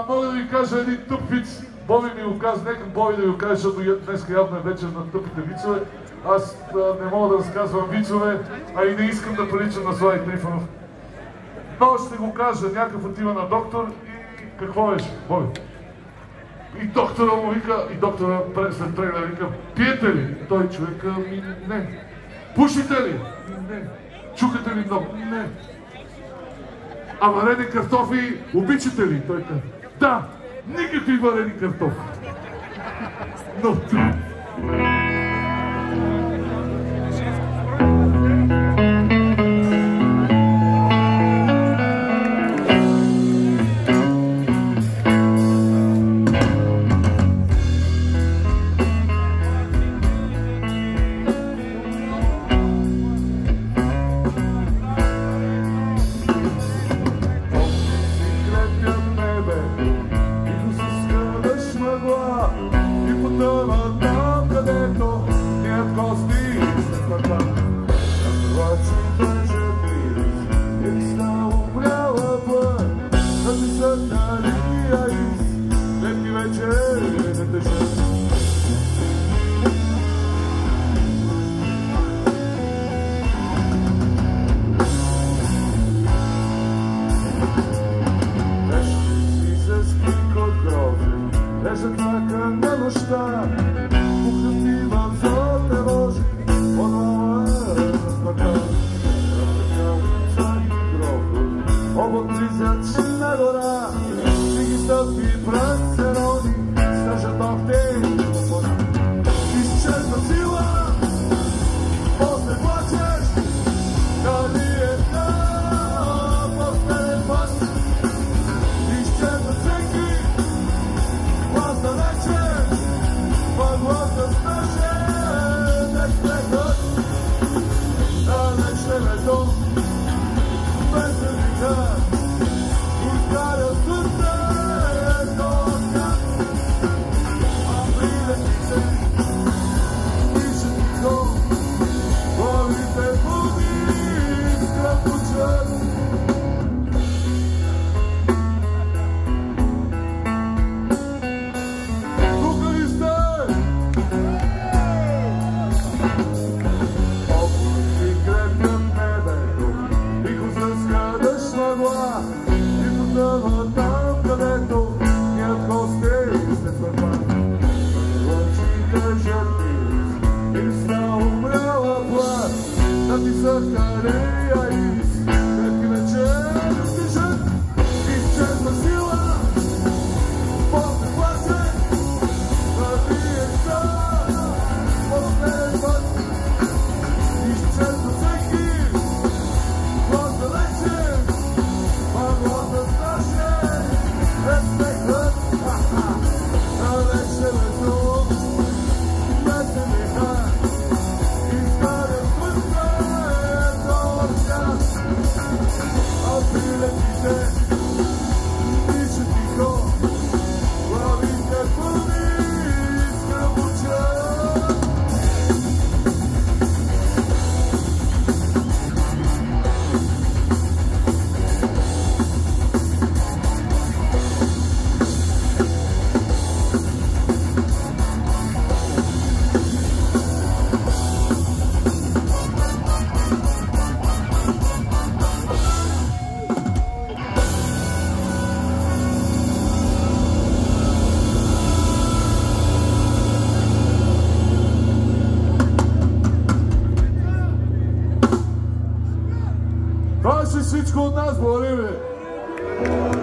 Мога да ви кажа един тъп виц. Боби ми го каза, нека Боби да ви го каже, защото днес явно е вечер на тъпите вицове. Аз не мога да разказвам вицове, а и не искам да приличам на Слави Трифонов. Но ще го кажа, някакъв отива на доктор и какво беше, Боби? И доктора му вика, и доктора след прегледа вика, пиете ли? И той човека, не. Пушите ли? Не. Чукате ли много? Не. А варени картофи обичате ли? Той каза, да, никакви варени картофи. Но това. Всичко от нас, благодарим ви!